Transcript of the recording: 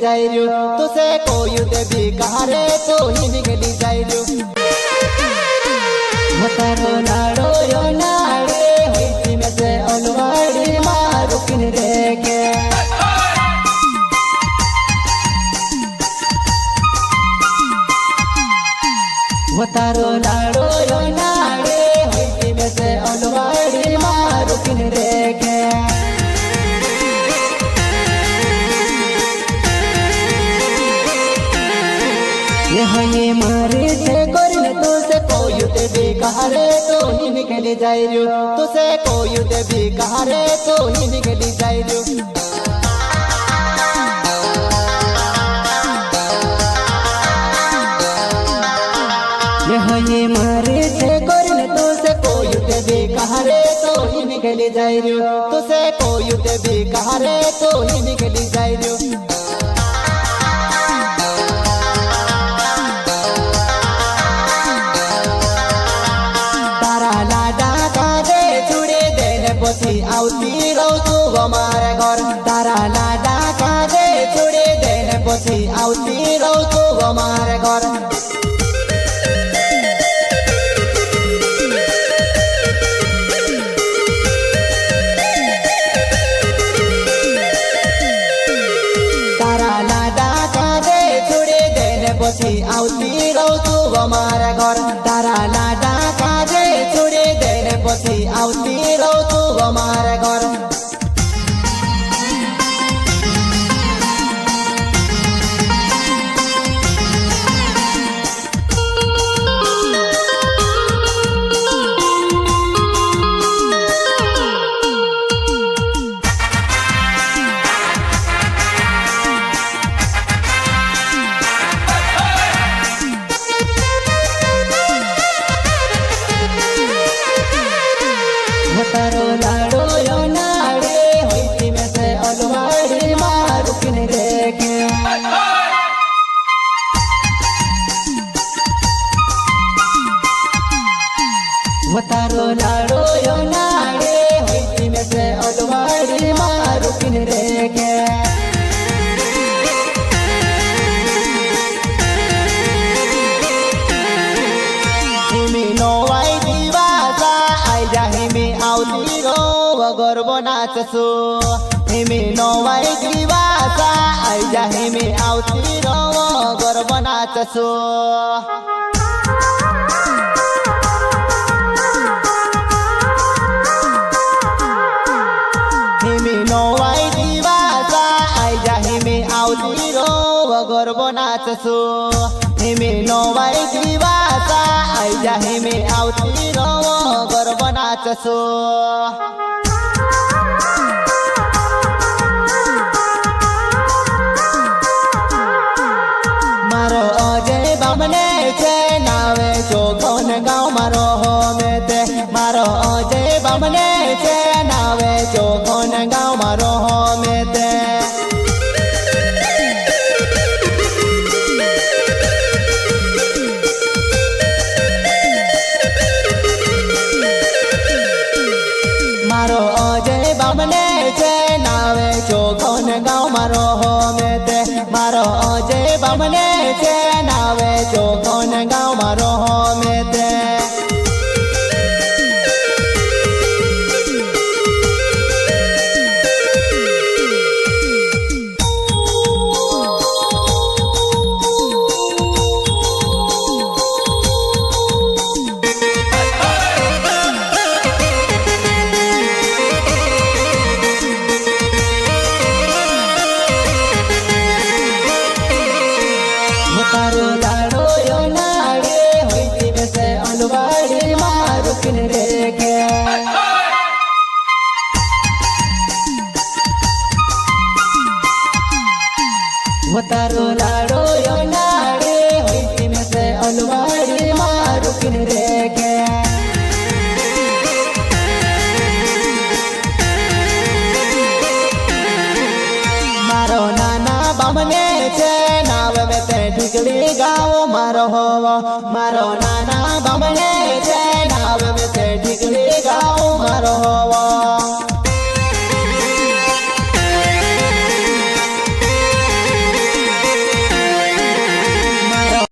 जाई रू तुसे कोई देवी कहारे तो ही निकली जाई रू मतारो लाडो यो नाड़े होती में से अलवाड़ी मारू किन देखे मतारो लाडो यो नाड़े होती में से अलवाड़ी मारू किन देखे ये मारे से करने तुसे कोई देवी कहारे तो ही निकली जाई रू तुसे कोई देवी कहारे तो ही निकली जाई रू ये मारे से करने तुसे कोई देवी कहारे तो ही निकली जाई रू तुसे कोई देवी कहारे तो ही निकली जाई रू आउती रौ तू हमारे घर तारा लाडा काजे छोड़े देने पछि आउती रौ तू हमारे घर तारा लाडा काजे छोड़े देने पछि आउती रौ तू हमारे घर तारा लाडा काजे छोड़े देने पछि आउती रौ तू हमारे घर मतारो लाडो यो नाड़े होती में से अलवाड़ी मारू किन देखे मतारो लाडो यो नाड़े होती में से अलवाड़ी मारू किन देखे गर्व नाचसो हेमे नवाई दिवासा आइजा हेमे आउती रो गर्व नाचसो हेमे नवाई दिवासा आइजा हेमे आउती रो गर्व नाचसो हेमे नवाई दिवासा आइजा हेमे आउती रो गर्व नाचसो मारो अजय बामने छे नावे चोखन गाँव मारो होमेते मारो अजय बामने छे नावे चोखन गाँव मारो होमेते मारो अजय बामने छे नावे चोखन गाँव मारो होमेते मारो अजय बामने छे नावे चोखन गाँव मारो होमेते मतारो लाडो यो नाड़े होती में से अलवाड़ी मारू किन देखे मतारो लाडो यो नाड़े होती में से अलवाड़ी मारू किन देखे मारो नाना बामने छे नाव में ते ठिकड़ी गाँव मारो हो मारो नाना बामने छे नाव में ते ठिकड़ी गाँव मारो हो